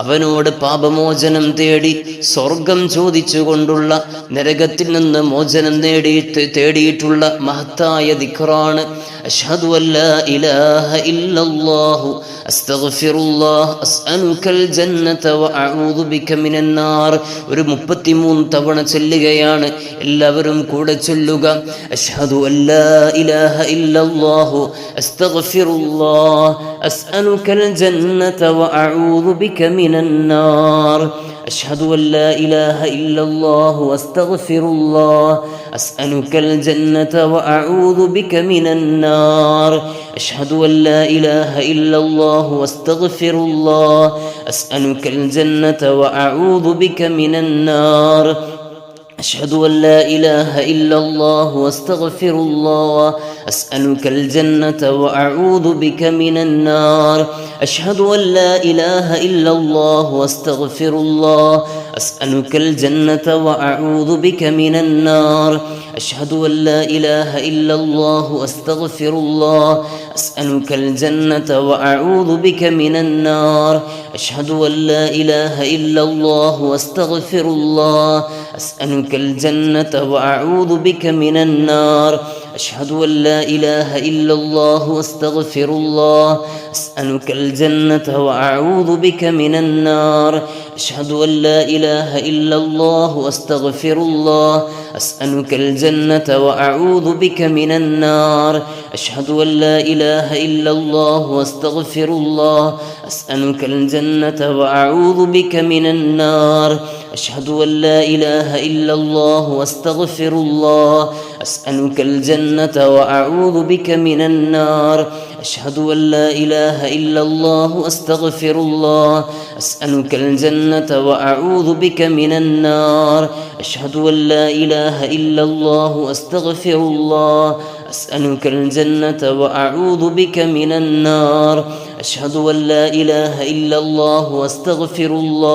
അവനോട് പാപമോചനം തേടി സ്വർഗം ചോദിച്ചുകൊണ്ടുള്ള നരകത്തിൽ നിന്ന് മോചനം തേടിയിട്ടുള്ള മഹത്തായ ദിക്റാണ് അഷ്ഹദു അല്ലാ ഇലാഹ ഇല്ലല്ലാഹു അസ്തഗ്ഫിറുല്ലാഹ് അസ്അലുകൽ ജന്നത വഅഊദു ബിക മിനൻ നാർ. ഒരു 33 തവണ ചൊല്ലുകയാണ്. എല്ലാവരും കൂടെ ചൊല്ലുക. അഷ്ഹദു അല്ലാ ഇലാഹ ഇല്ലല്ലാഹു അസ്തഗ്ഫിറുല്ലാഹ് അസ്അലുകൽ ജന്നത വഅഊദു ബിക മിനൻ നാർ. أشهد أن لا إله إلا الله وأستغفر الله أسألك الجنة وأعوذ بك من النار. أشهد أن لا إله إلا الله وأستغفر الله أسألك الجنة وأعوذ بك من النار. أشهد أن لا إله إلا الله وأستغفر الله أسألك الجنة وأعوذ بك من النار. أشهد أن لا إله إلا الله وأستغفر الله أسألك الجنة وأعوذ بك من النار. أشهد أن لا إله إلا الله وأستغفر الله أسألك الجنة وأعوذ بك من النار. أشهد أن لا إله إلا الله وأستغفر الله أسألك الجنة وأعوذ بك من النار. أشهد أن لا إله إلا الله وأستغفر الله أسألك الجنة وأعوذ بك من النار. أشهد أن لا إله إلا الله وأستغفر الله أسألك الجنة وأعوذ بك من النار. أشهد أن لا إله إلا الله وأستغفر الله أسألك الجنة وأعوذ بك من النار. أشهد أن لا إله إلا الله وأستغفر الله أسألك الجنة وأعوذ بك من النار. أشهد أن لا إله إلا الله وأستغفر الله أسألك الجنة وأعوذ بك من النار. أشهد أن لا إله إلا الله وأستغفر الله أسألك الجنة وأعوذ بك من النار. أشهد أن لا إله إلا الله وأستغفر الله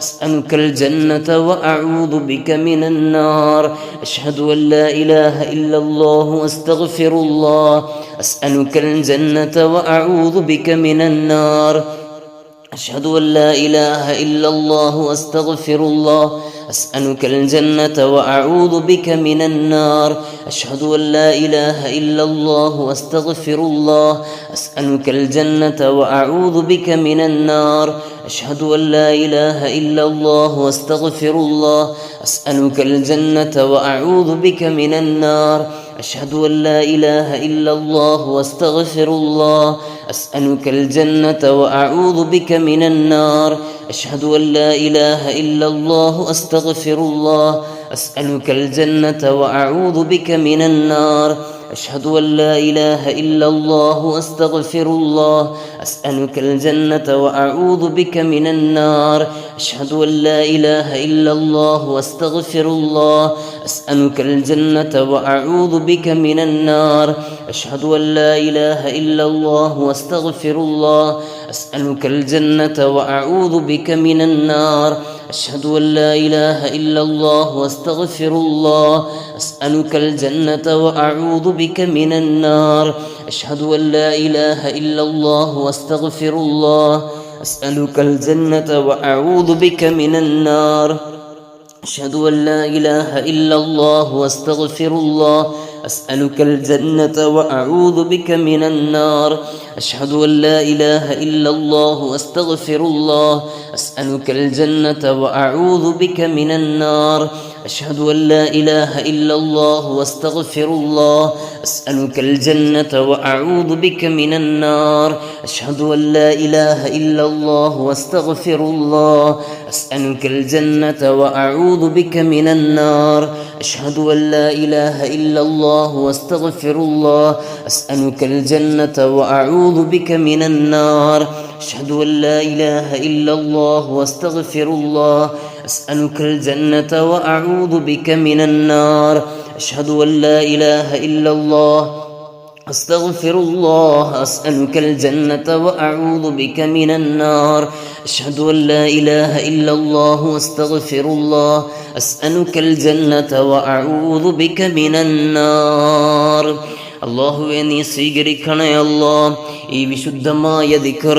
أسألك الجنة وأعوذ بك من النار. أشهد أن لا إله إلا الله وأستغفر الله أسألك الجنة وأعوذ بك من النار. أشهد أن لا إله إلا الله وأستغفر الله أسألك الجنة وأعوذ بك من النار. أشهد أن لا إله إلا الله وأستغفر الله أسألك الجنة وأعوذ بك من النار. أشهد أن لا إله إلا الله وأستغفر الله أسألك الجنة وأعوذ بك من النار. أشهد أن لا إله إلا الله وأستغفر الله أسألك الجنة وأعوذ بك من النار. أشهد أن لا إله إلا الله أستغفر الله أسألك الجنة وأعوذ بك من النار. أشهد أن لا إله إلا الله أستغفر الله أسألك الجنة وأعوذ بك من النار. أشهد أن لا إله إلا الله أستغفر الله أسألك الجنة وأعوذ بك من النار. أشهد أن لا إله إلا الله أستغفر الله أسألك الجنة وأعوذ بك من النار. أشهد أن لا إله إلا الله أستغفر الله أسألك الجنة وأعوذ بك من النار. أشهد أن لا إله إلا الله أستغفر الله أسألك الجنة وأعوذ بك من النار. أشهد أن لا إله إلا الله أستغفر الله أسألك الجنة وأعوذ بك من النار. أشهد أن لا إله إلا الله أستغفر الله أسألك الجنة وأعوذ بك من النار. أشهد أن لا إله إلا الله أستغفر الله أسألك الجنة وأعوذ بك من النار. أشهد أن لا إله إلا الله أستغفر الله أسألك الجنة وأعوذ بك من النار. أشهد أن لا إله إلا الله أستغفر الله أسألك الجنة وأعوذ بك من النار. أشهد أن لا إله إلا الله أستغفر الله أسألك الجنة وأعوذ بك من النار. أشهد أن لا إله إلا الله أستغفر الله أسألك الجنة وأعوذ بك من النار. أشهد أن لا إله إلا الله أستغفر الله أسألك الجنة وأعوذ بك من النار. അള്ളാഹുവെ നീ സ്വീകരിക്കണേ അല്ലാ ഈ വിശുദ്ധമായ ദിക്ർ.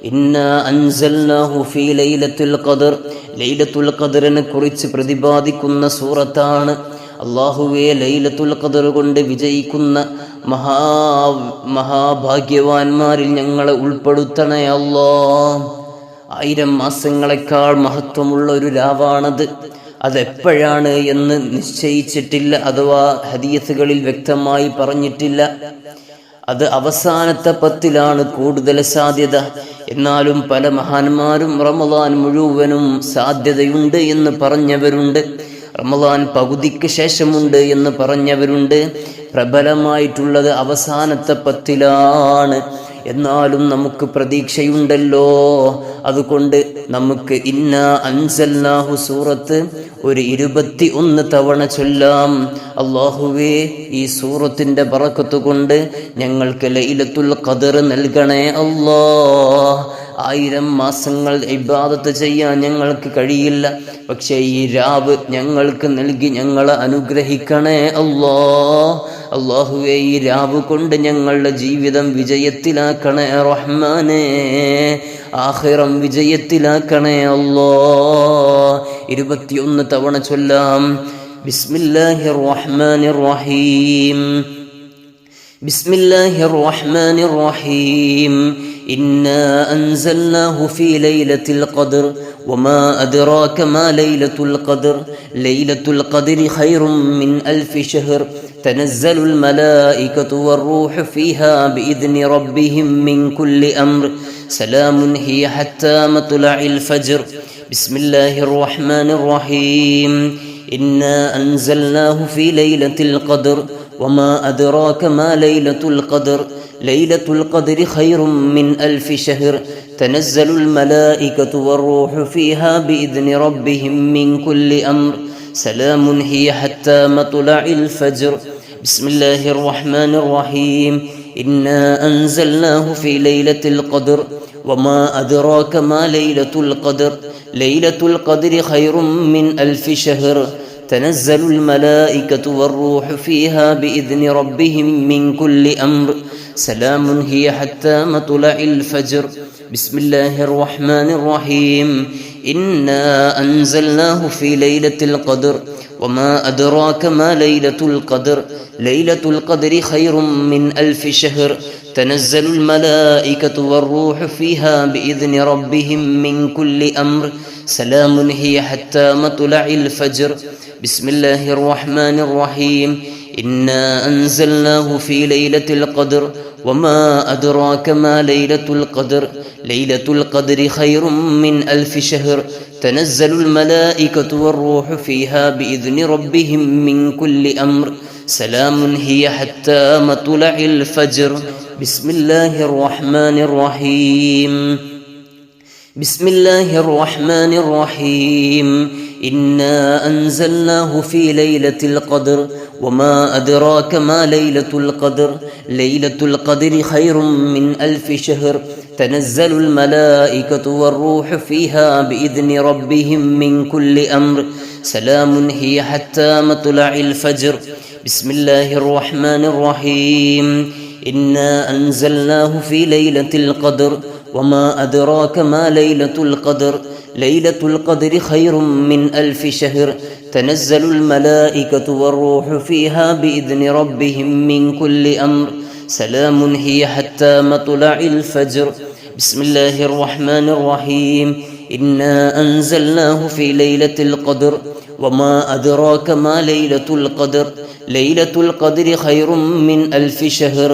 ഇന്നാ അൻസൽനാഹു ഫീ ലൈലത്തുൽ ഖദർ. ലൈലത്തുൽ ഖദറിനെ കുറിച്ച് പ്രതിപാദിക്കുന്ന സൂറത്താണ്. അല്ലാഹുവേ, ലൈലത്തുൽ ഖദർ കൊണ്ട് വിജയിക്കുന്ന മഹാഭാഗ്യവാന്മാരിൽ ഞങ്ങളെ ഉൾപ്പെടുത്തണേ അല്ലാഹ്. 1000 മാസങ്ങളെക്കാൾ മഹത്വമുള്ള ഒരു രാവാണത്. അതെപ്പോഴാണ് എന്ന് നിശ്ചയിച്ചിട്ടില്ല, അഥവാ ഹദീസുകളിൽ വ്യക്തമായി പറഞ്ഞിട്ടില്ല. അത് അവസാനത്തെ 10 കൂടുതൽ സാധ്യത. എന്നാലും പല മഹാന്മാരും റമളാൻ മുഴുവനും സാധ്യതയുണ്ട് എന്ന് പറഞ്ഞവരുണ്ട്, റമളാൻ പകുതിക്ക് ശേഷമുണ്ട് എന്ന് പറഞ്ഞവരുണ്ട്. പ്രബലമായിട്ടുള്ളത് അവസാനത്തെ 10 എന്നാലും നമുക്ക് പ്രതീക്ഷയുണ്ടല്ലോ. അതുകൊണ്ട് നമുക്ക് ഇന്നാ അൻസൽനാഹു സൂറത്ത് ഒരു 21 തവണ ചൊല്ലാം. അല്ലാഹുവേ, ഈ സൂറത്തിന്റെ ബറക്കത്ത് കൊണ്ട് ഞങ്ങൾക്ക് ലൈലത്തുൽ ഖദർ നൽകണേ അല്ലാഹ്. 1000 മാസങ്ങൾ ഇബാദത്ത് ചെയ്യാൻ ഞങ്ങൾക്ക് കഴിയില്ല, പക്ഷേ ഈ രാവ് ഞങ്ങൾക്ക് നൽകി ഞങ്ങളെ അനുഗ്രഹിക്കണേ അല്ലാഹ്. അല്ലാഹുവേ, ഈ രാവ് കൊണ്ട് ഞങ്ങളുടെ ജീവിതം വിജയത്തിലാക്കണേ റഹ്മാനേ, ആഖിറം വിജയത്തിലാക്കണേ അല്ലാഹ്. 21 തവണ ചൊല്ലാം. ബിസ്മില്ലാഹിർ റഹ്മാനിർ റഹീം. ബിസ്മില്ലാഹിർ റഹ്മാനിർ റഹീം. إنا أنزلناه في ليلة القدر وما أدراك ما ليلة القدر ليلة القدر خير من 1000 شهر تنزل الملائكة والروح فيها بإذن ربهم من كل أمر سلام هي حتى مطلع الفجر. بسم الله الرحمن الرحيم. إنا أنزلناه في ليلة القدر وما أدراك ما ليلة القدر ليلة القدر خير من 1000 شهر تنزل الملائكة والروح فيها بإذن ربهم من كل أمر سلام هي حتى مطلع الفجر. بسم الله الرحمن الرحيم. إنا أنزلناه في ليلة القدر وما أدراك ما ليلة القدر ليلة القدر خير من 1000 شهر تنزل الملائكة والروح فيها بإذن ربهم من كل أمر سلام هي حتى مطلع الفجر. بسم الله الرحمن الرحيم. إنا أنزلناه في ليلة القدر وما أدراك ما ليلة القدر ليلة القدر خير من 1000 شهر تنزل الملائكة والروح فيها بإذن ربهم من كل أمر سلام هي حتى مطلع الفجر. بسم الله الرحمن الرحيم. إنا أنزلناه في ليلة القدر وما أدراك ما ليلة القدر ليلة القدر خير من 1000 شهر تنزل الملائكة والروح فيها بإذن ربهم من كل أمر سلام هي حتى مطلع الفجر. بسم الله الرحمن الرحيم. بسم الله الرحمن الرحيم. إنا أنزلناه في ليلة القدر وما أدراك ما ليلة القدر ليلة القدر خير من 1000 شهر تنزل الملائكة والروح فيها بإذن ربهم من كل أمر سلام هي حتى مطلع الفجر. بسم الله الرحمن الرحيم. إنا أنزلناه في ليلة القدر وما أدراك ما ليلة القدر ليلة القدر خير من 1000 شهر تنزل الملائكة والروح فيها بإذن ربهم من كل أمر سلام هي حتى مطلع الفجر. بسم الله الرحمن الرحيم. إنا أنزلناه في ليلة القدر وما أدراك ما ليلة القدر ليلة القدر خير من 1000 شهر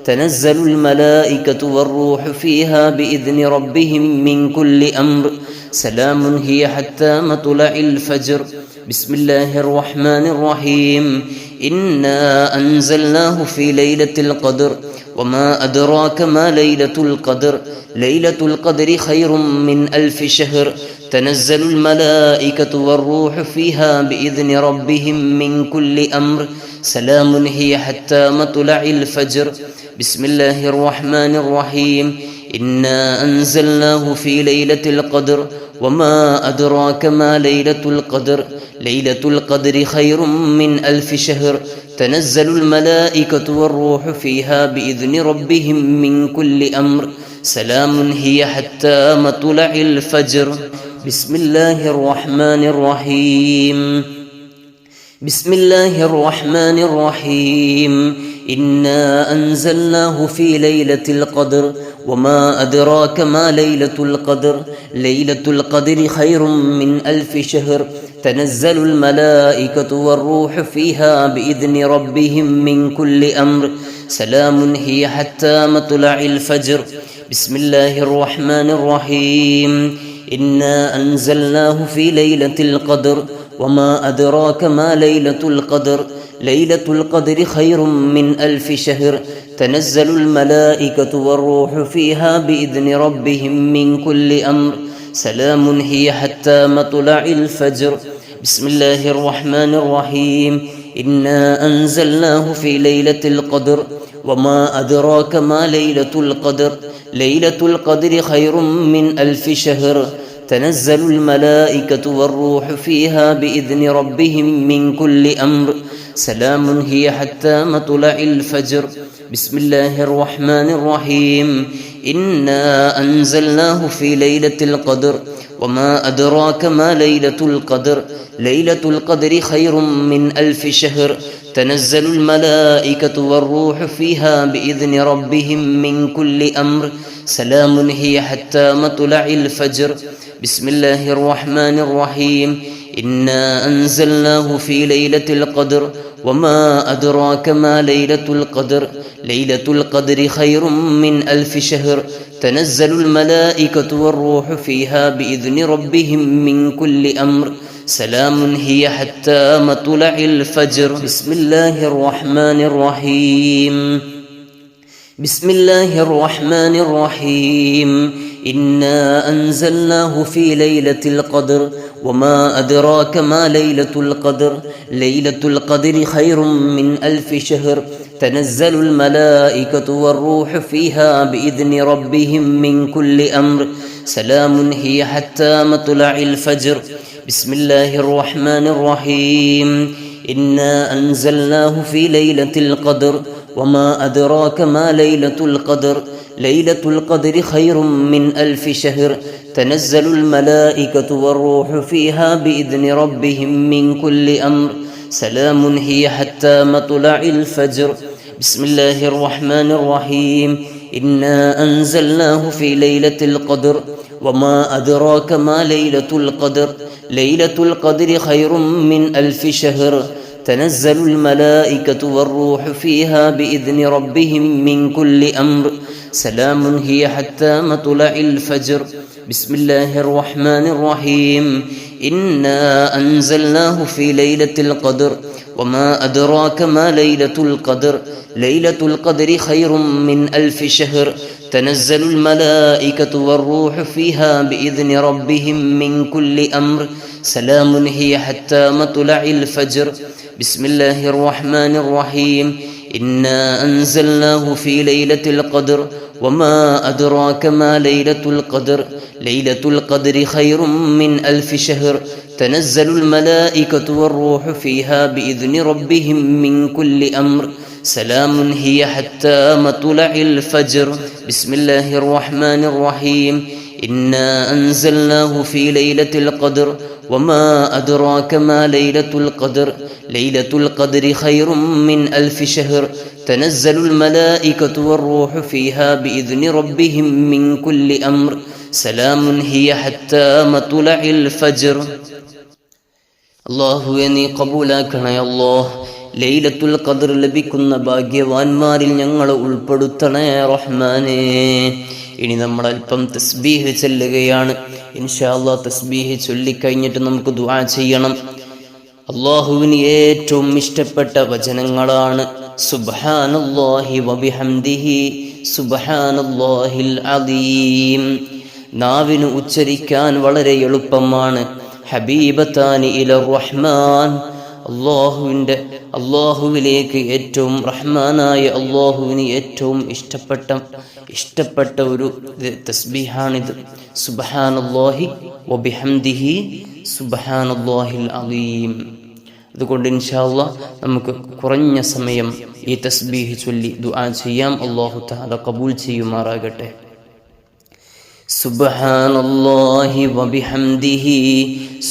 تنزل الملائكة والروح فيها بإذن ربهم من كل أمر سلام هي حتى مطلع الفجر. بسم الله الرحمن الرحيم. إنا أنزلناه في ليلة القدر وما أدراك ما ليلة القدر ليلة القدر خير من 1000 شهر تنزل الملائكة والروح فيها بإذن ربهم من كل أمر سلام هي حتى مطلع الفجر. بسم الله الرحمن الرحيم. إنا أنزلناه في ليلة القدر وما أدراك ما ليلة القدر ليلة القدر خير من 1000 شهر تنزل الملائكة والروح فيها بإذن ربهم من كل أمر سلام هي حتى مطلع الفجر. بسم الله الرحمن الرحيم. بسم الله الرحمن الرحيم. إنا أنزلناه في ليلة القدر وما أدراك ما ليلة القدر. ليلة القدر خير من 1000 شهر. تنزل الملائكة والروح فيها بإذن ربهم من كل أمر. سلام هي حتى مطلع الفجر. بسم الله الرحمن الرحيم. إنا أنزلناه في ليلة القدر وما أدراك ما ليلة القدر. ليلة القدر خير من 1000 شهر. تنزل الملائكة والروح فيها بإذن ربهم من كل أمر. سلام هي حتى مطلع الفجر. بسم الله الرحمن الرحيم. إنا أنزلناه في ليلة القدر وما أدراك ما ليلة القدر. ليلة القدر خير من 1000 شهر. تنزل الملائكة والروح فيها بإذن ربهم من كل أمر. سلام هي حتى مطلع الفجر. بسم الله الرحمن الرحيم. إنا أنزلناه في ليلة القدر وما أدراك ما ليلة القدر. ليلة القدر خير من 1000 شهر. تنزل الملائكة والروح فيها بإذن ربهم من كل أمر. سلام هي حتى مطلع الفجر. بسم الله الرحمن الرحيم. إنا أنزلناه في ليلة القدر وما أدراك ما ليلة القدر. ليلة القدر خير من 1000 شهر. تنزل الملائكة والروح فيها بإذن ربهم من كل أمر. سلام هي حتى مطلع الفجر. بسم الله الرحمن الرحيم. بسم الله الرحمن الرحيم. إنا أنزلناه في ليلة القدر وما أدراك ما ليلة القدر. ليلة القدر خير من 1000 شهر. تنزل الملائكة والروح فيها بإذن ربهم من كل أمر. سلام هي حتى مطلع الفجر. بسم الله الرحمن الرحيم. إنا أنزلناه في ليلة القدر وما أدراك ما ليلة القدر. ليلة القدر خير من 1000 شهر. تنزل الملائكة والروح فيها بإذن ربهم من كل أمر. سلام هي حتى مطلع الفجر. بسم الله الرحمن الرحيم. إنا أنزلناه في ليلة القدر وما أدراك ما ليلة القدر. ليلة القدر خير من 1000 شهر. تنزل الملائكة والروح فيها بإذن ربهم من كل أمر. سلام هي حتى مطلع الفجر. بسم الله الرحمن الرحيم. إنا أنزلناه في ليلة القدر وما أدراك ما ليلة القدر. ليلة القدر خير من 1000 شهر. تنزل الملائكة والروح فيها بإذن ربهم من كل أمر. سلام هي حتى مطلع الفجر. بسم الله الرحمن الرحيم. إنا أنزلناه في ليلة القدر وما أدراك ما ليلة القدر. ليلة القدر خير من 1000 شهر. تنزل الملائكة والروح فيها بإذن ربهم من كل أمر. سلام هي حتى مطلع الفجر. بسم الله الرحمن الرحيم. إنا أنزلناه في ليلة القدر وما أدراك ما ليلة القدر. ليلة القدر خير من 1000 شهر. تنزل الملائكة والروح فيها بإذن ربهم من كل أمر. سلام هي حتى مطلع الفجر. അള്ളാഹുവേ നീ കബൂലാക്കണേ അല്ലാഹ്. ലൈലത്തുൽ ഖദ്ർ ലഭിക്കുന്ന ഭാഗ്യവാന്മാരിൽ ഞങ്ങളെ ഉൾപ്പെടുത്തണേ റഹ്മാനേ. ഇനി നമ്മൾ അല്പം തസ്ബീഹ് ചൊല്ലുകയാണ്. ഇൻഷാ അല്ലാഹ് തസ്ബീഹ് ചൊല്ലിക്കഴിഞ്ഞിട്ട് നമുക്ക് ദുആ ചെയ്യണം. അള്ളാഹുവിന് ഏറ്റവും ഇഷ്ടപ്പെട്ട വചനങ്ങളാണ് സുബ്ഹാനല്ലാഹി വബിഹംദിഹി സുബ്ഹാനല്ലാഹിൽ അദീം. നാവിന് ഉച്ചരിക്കാൻ വളരെ എളുപ്പമാണ്. ഹബീബത്താനി ഇലർ റഹ്മാൻ. അള്ളാഹുവിലേക്ക് ഏറ്റവും റഹ്മാനായ അള്ളാഹുവിന് ഏറ്റവും ഇഷ്ടപ്പെട്ട ഒരു തസ്ബീഹാണിത്. സുബ്ഹാനല്ലാഹി വബിഹംദിഹി സുബ്ഹാനല്ലാഹിൽ അദീം. അതുകൊണ്ട് ഇൻഷാ അല്ലാഹ് നമുക്ക് കുറഞ്ഞ സമയം ഈ തസ്ബീഹ് ചൊല്ലി ദുആ ചെയ്യാം. അല്ലാഹു തആല ഖബൂൽ ചെയ്യുമാറാകട്ടെ. സുബ്ഹാനല്ലാഹി വബിഹംദിഹി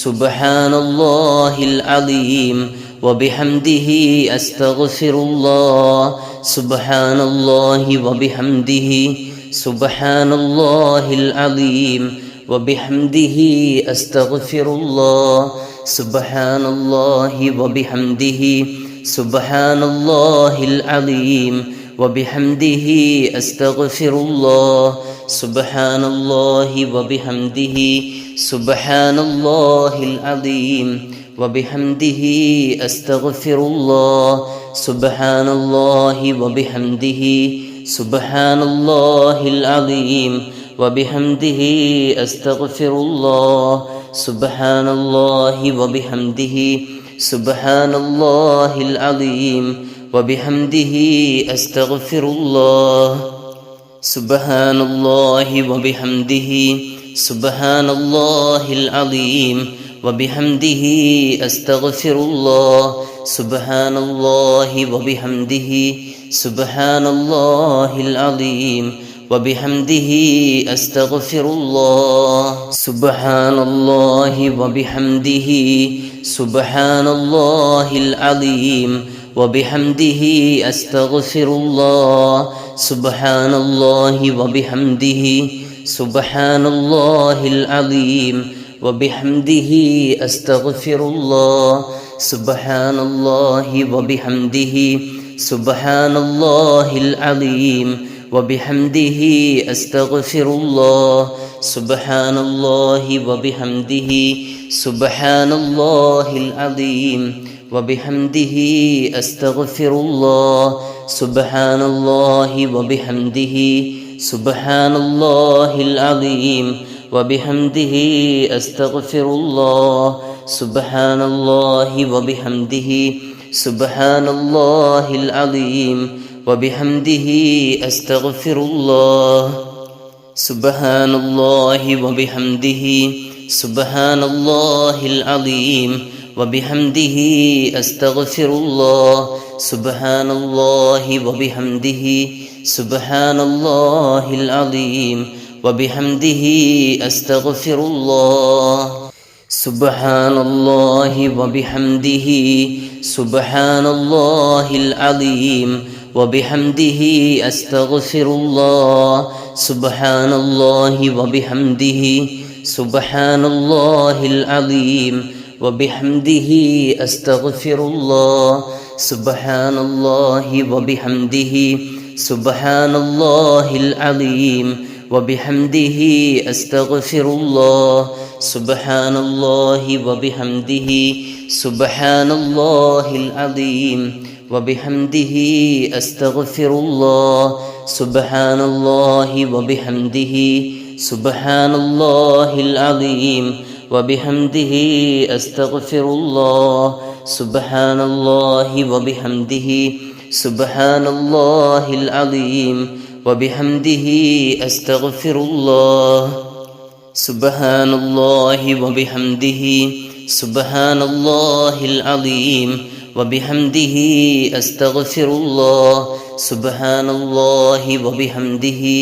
സുബ്ഹാനല്ലാഹിൽ അലീം വബിഹംദിഹി അസ്തഗ്ഫിറുല്ലാഹ് സുബ്ഹാനല്ലാഹി വബിഹംദിഹി സുബ്ഹാനല്ലാഹിൽ അലീം വബിഹംദിഹി അസ്തഗ്ഫിറുല്ലാഹ് സുബ്ഹാനല്ലാഹി വബിഹംദിഹി സുബ്ഹാനല്ലാഹിൽ അലീം വബിഹംദിഹി അസ്തഗ്ഫിറുല്ലാഹ് സുബ്ഹാനല്ലാഹി വബിഹംദിഹി സുബ്ഹാനല്ലാഹിൽ അലീം വബിഹംദിഹി അസ്തഗ്ഫിറുല്ലാഹ് സുബ്ഹാനല്ലാഹി വബിഹംദിഹി സുബ്ഹാനല്ലാഹിൽ അലീം വബിഹംദിഹി അസ്തഗ്ഫിറുല്ലാഹ് സുബ്ഹാനല്ലാഹി വബിഹംദിഹി സുബ്ഹാനല്ലാഹിൽ അലീം വബിഹംദിഹി അസ്തഗ്ഫിറുല്ലാഹ് സുബ്ഹാനല്ലാഹി വബിഹംദിഹി സുബ്ഹാനല്ലാഹിൽ അലീം വബിഹംദിഹി അസ്തഗ്ഫിറുല്ലാഹ് സുബ്ഹാനല്ലാഹി വബിഹംദിഹി സുബ്ഹാനല്ലാഹിൽ അലീം വബിഹംദിഹി അസ്തഗ്ഫിറുല്ലാഹ് സുബ്ഹാനല്ലാഹി വബിഹംദിഹി സുബ്ഹാനല്ലാഹിൽ അലീം വബിഹംദിഹി അസ്തഗ്ഫിറുല്ലാഹ് സുബ്ഹാനല്ലാഹി വബിഹംദിഹി സുബ്ഹാനല്ലാഹിൽ അലീം വബിഹംദിഹി അസ്തഗ്ഫിറുല്ലാഹ് സുബ്ഹാനല്ലാഹി വബിഹംദിഹി സുബ്ഹാനല്ലാഹിൽ അലീം വബിഹംദിഹി അസ്തഗ്ഫിറുല്ലാഹ് സുബ്ഹാനല്ലാഹി വബിഹംദിഹി സുബ്ഹാനല്ലാഹിൽ അലീം വബിഹംദിഹി അസ്തഗ്ഫിറുല്ലാഹ് സുബ്ഹാനല്ലാഹി വബിഹംദിഹി സുബ്ഹാനല്ലാഹിൽ അലീം വബിഹംദിഹി അസ്തഗ്ഫിറുല്ലാഹ് സുബ്ഹാനല്ലാഹി വബിഹംദിഹി സുബ്ഹാനല്ലാഹിൽ അലീം വബിഹംദിഹി അസ്തഗ്ഫിറുല്ലാഹ് സുബ്ഹാനല്ലാഹി വബിഹംദിഹി സുബ്ഹാനല്ലാഹിൽ അലീം വബിഹംദിഹി അസ്തഗ്ഫിറുല്ലാഹ് സുബ്ഹാനല്ലാഹി വബിഹംദിഹി സുബ്ഹാനല്ലാഹിൽ അലീം വബിഹംദിഹി അസ്തഗ്ഫിറുല്ലാഹ് സുബ്ഹാനല്ലാഹി വബിഹംദിഹി സുബ്ഹാനല്ലാഹിൽ അലീം വബിഹംദിഹി അസ്തഗ്ഫിറുല്ലാഹ് സുബ്ഹാനല്ലാഹി വബിഹംദിഹി സുബ്ഹാനല്ലാഹിൽ അലീം വബിഹംദിഹി അസ്തഗ്ഫിറുല്ലാഹ് സുബ്ഹാനല്ലാഹി വബിഹംദിഹി സുബ്ഹാനല്ലാഹിൽ അലീം വബിഹംദിഹി അസ്തഗ്ഫിറുല്ലാഹ് സുബ്ഹാനല്ലാഹി വബിഹംദിഹി സുബ്ഹാനല്ലാഹിൽ അലീം വബിഹംദിഹി അസ്തഗ്ഫിറുല്ലാഹ് സുബ്ഹാനല്ലാഹി വബിഹംദിഹി സുബ്ഹാനല്ലാഹിൽ അലീം വബിഹംദിഹി അസ്തഗ്ഫിറുല്ലാഹ് സുബ്ഹാനല്ലാഹി വബിഹംദിഹി സുബ്ഹാനല്ലാഹിൽ അലീം വബിഹംദിഹി അസ്തഗ്ഫിറുല്ലാഹ് സുബ്ഹാനല്ലാഹി വബിഹംദിഹി സുബ്ഹാനല്ലാഹിൽ അലീം വബിഹംദിഹി അസ്തഗ്ഫിറുല്ലാഹ് സുബ്ഹാനല്ലാഹി വബിഹംദിഹി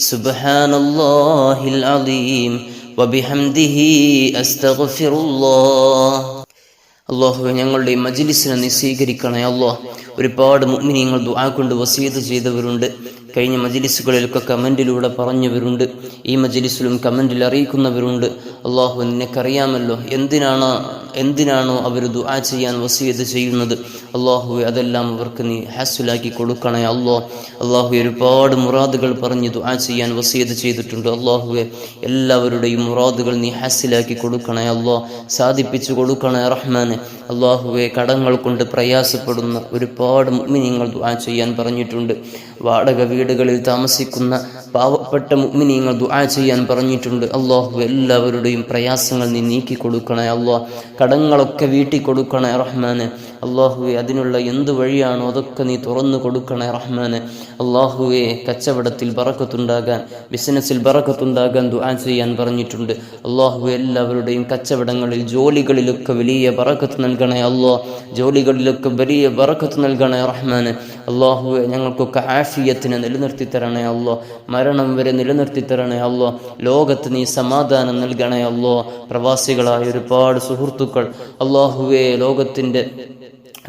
സുബ്ഹാനല്ലാഹിൽ അലീം വബിഹംദിഹി അസ്തഗ്ഫിറുല്ലാഹ്. അല്ലാഹുവേ, ഞങ്ങളുടെ ഈ മജ്ലിസിനെ നീ സ്വീകരിക്കണേ അല്ലാഹ്. ഒരുപാട് മുഅ്മിനീങ്ങൾ ദുആ കൊണ്ട് വസിയത്ത് ചെയ്തവരുണ്ട്. കഴിഞ്ഞ മജ്ലിസുകളിലൊക്കെ കമൻറ്റിലൂടെ പറഞ്ഞവരുണ്ട്. ഈ മജ്ലിസിലും കമൻറ്റിൽ അറിയിക്കുന്നവരുണ്ട്. അല്ലാഹു, നിനക്കറിയാമല്ലോ എന്തിനാണോ അവർ ദുആ ചെയ്യാൻ വസിയത്ത് ചെയ്യുന്നത്. അല്ലാഹുവേ, അതെല്ലാം അവർക്ക് നീ ഹാസിലാക്കി കൊടുക്കണേ അല്ലാഹ്. അല്ലാഹുവേ, ഒരുപാട് മുറാദുകൾ പറഞ്ഞ് ദുആ ചെയ്യാൻ വസിയത്ത് ചെയ്തിട്ടുണ്ട്. അല്ലാഹുവേ, എല്ലാവരുടെയും മുറാദുകൾ നീ ഹാസിലാക്കി കൊടുക്കണേ അല്ലാഹ്. സാധിപ്പിച്ചു കൊടുക്കണേ റഹ്മാനെ. അല്ലാഹുവേ, കടങ്ങൾ കൊണ്ട് പ്രയാസപ്പെടുന്ന ഒരുപാട് മുഅ്മിനീങ്ങൾ ദുആ ചെയ്യാൻ പറഞ്ഞിട്ടുണ്ട്. വാടക വീടുകളിൽ താമസിക്കുന്ന പാവപ്പെട്ട മുഅ്മിനീങ്ങൾ ദുആ ചെയ്യാൻ പറഞ്ഞിട്ടുണ്ട്. അല്ലാഹു, എല്ലാവരുടെയും പ്രയാസങ്ങൾ നീ നീക്കി കൊടുക്കണേ അല്ലാഹ്. കടങ്ങളൊക്കെ വീട്ടി കൊടുക്കണേ റഹ്മാനെ. അല്ലാഹുവേ, അതിനുള്ള എന്ത് വഴിയാണോ അതൊക്കെ നീ തുറന്നു കൊടുക്കണേ റഹ്മാനെ. അല്ലാഹുവേ, കച്ചവടത്തിൽ ബറക്കത്തുണ്ടാകാൻ, ബിസിനസ്സിൽ ബറക്കത്തുണ്ടാകാൻ ദുആ ചെയ്യാൻ പറഞ്ഞിട്ടുണ്ട്. അല്ലാഹുവേ, എല്ലാവരുടെയും കച്ചവടങ്ങളിൽ, ജോലികളിലൊക്കെ വലിയ ബറക്കത്ത് നൽകണേ അല്ലാഹ്. ജോലികളിലൊക്കെ വലിയ ബറക്കത്ത് നൽകണേ റഹ്മാനെ. അല്ലാഹുവേ, ഞങ്ങൾക്കൊക്കെ ആഫിയത്തിനെ നിലനിർത്തി തരണേ അല്ലാഹ്. മരണം വരെ നിലനിർത്തി തരണേ അല്ലോ. ലോകത്ത് നീ സമാധാനം നൽകണേ അല്ലോ. പ്രവാസികളായ ഒരുപാട് സുഹൃത്തുക്കൾ അല്ലാഹുവേ ലോകത്തിൻ്റെ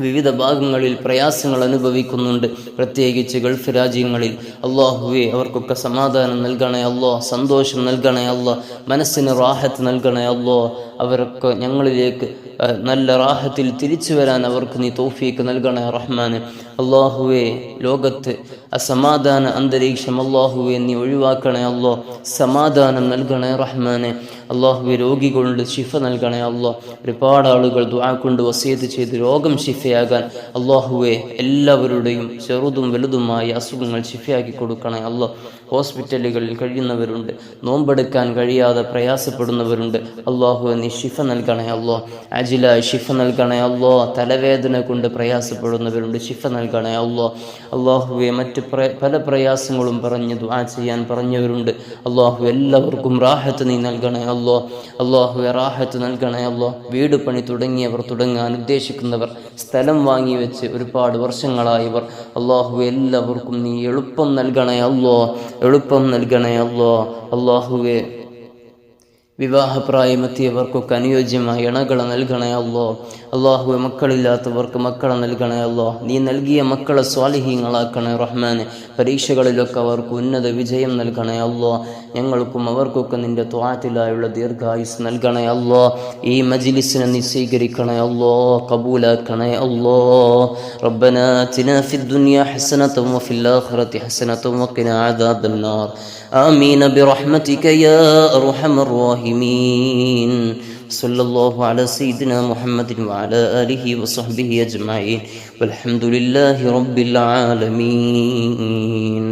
വിവിധ ഭാഗങ്ങളിൽ പ്രയാസങ്ങൾ അനുഭവിക്കുന്നുണ്ട്, പ്രത്യേകിച്ച് ഗൾഫ് രാജ്യങ്ങളിൽ. അല്ലാഹുവേ അവർക്കൊക്കെ സമാധാനം നൽകണേ അല്ലോ, സന്തോഷം നൽകണേ അല്ലോ, മനസ്സിന് റാഹത്ത് നൽകണേ അല്ലോ. അവരൊക്കെ ഞങ്ങളിലേക്ക് നല്ല റാഹത്തിൽ തിരിച്ചു വരാൻ അവർക്ക് നീ തൗഫീക്ക് നൽകണേ റഹ്മാന്. അല്ലാഹുവേ ലോകത്ത് അസമാധാന അന്തരീക്ഷം അല്ലാഹുവേ നീ ഒഴിവാക്കണേ അല്ലോ, സമാധാനം നൽകണേ റഹ്മാനെ. അല്ലാഹുവേ രോഗികളുടെ ശിഫ നൽകണേ അല്ലോ. ഒരുപാട് ആളുകൾ ദുആ കൊണ്ട് വസിയത്ത് ചെയ്ത് രോഗം ശിഫയാകാൻ അല്ലാഹുവേ എല്ലാവരുടെയും ചെറുതും വലുതുമായ അസുഖങ്ങൾ ശിഫയാക്കി കൊടുക്കണേ അല്ലോ. ഹോസ്പിറ്റലുകളിൽ കഴിയുന്നവരുണ്ട്, നോമ്പെടുക്കാൻ കഴിയാതെ പ്രയാസപ്പെടുന്നവരുണ്ട്. അല്ലാഹുവേ നീ ശിഫ നൽകണേ അല്ലോ, അജിലായി ശിഫ നൽകണേ അല്ലോ. തലവേദന കൊണ്ട് പ്രയാസപ്പെടുന്നവരുണ്ട്, ശിഫ നൽകണേ അല്ലോ. അല്ലാഹുവേ മറ്റ് പല പ്രയാസങ്ങളും പറഞ്ഞ് ദുആ ചെയ്യാൻ പറഞ്ഞവരുണ്ട്. അല്ലാഹു എല്ലാവർക്കും റാഹത്ത് നീ നൽകണേ അല്ലോ. അല്ലാഹുവേ റാഹത്ത് നൽകണേ അല്ലോ. വീട് പണി തുടങ്ങിയവർ, തുടങ്ങാൻ ഉദ്ദേശിക്കുന്നവർ, സ്ഥലം വാങ്ങി വെച്ച് ഒരുപാട് വർഷങ്ങളായവർ, അല്ലാഹുവേ എല്ലാവർക്കും നീ എളുപ്പം നൽകണേ അല്ലോ, എളുപ്പം നൽകണേ അല്ലോ. അല്ലാഹുവേ വിവാഹപ്രായമെത്തിയവർക്കൊക്കെ അനുയോജ്യമായ ഇണകളെ നൽകണേ അല്ലോ. അല്ലാഹുവേ മക്കളില്ലാത്തവർക്ക് മക്കളെ നൽകണേ അല്ലോ. നീ നൽകിയ മക്കളെ സ്വാലിഹീങ്ങളാക്കണേ റഹ്മാനെ. പരീക്ഷകളിലൊക്കെ അവർക്ക് ഉന്നത വിജയം നൽകണേ അല്ലോ. ഞങ്ങൾക്കും അവർക്കൊക്കെ നിന്റെ ത്വാഅത്തിലായുള്ള ദീർഘായുസ് നൽകണേ അല്ലോ. ഈ മജ്ലിസിനെ നീ സ്വീകരിക്കണേ അല്ലോ, കബൂലാക്കണേ അല്ലോ. റബ്ബനാ ആതിനാ ഫിദ്ദുനിയാ ഹസനതൻ വഫിൽ ആഖിറതി ഹസനതൻ വഖിനാ അദാബന്നാർ. ആമീൻ ബിറഹ്മതിക യാ അർഹമർ റഹീമീൻ. സല്ലല്ലാഹു അലാ സയ്യിദിനാ മുഹമ്മദിൻ വഅലാ ആലിഹി വസഹ്ബിഹി അജ്മഈൻ. വൽഹംദുലില്ലാഹി റബ്ബിൽ ആലമീൻ.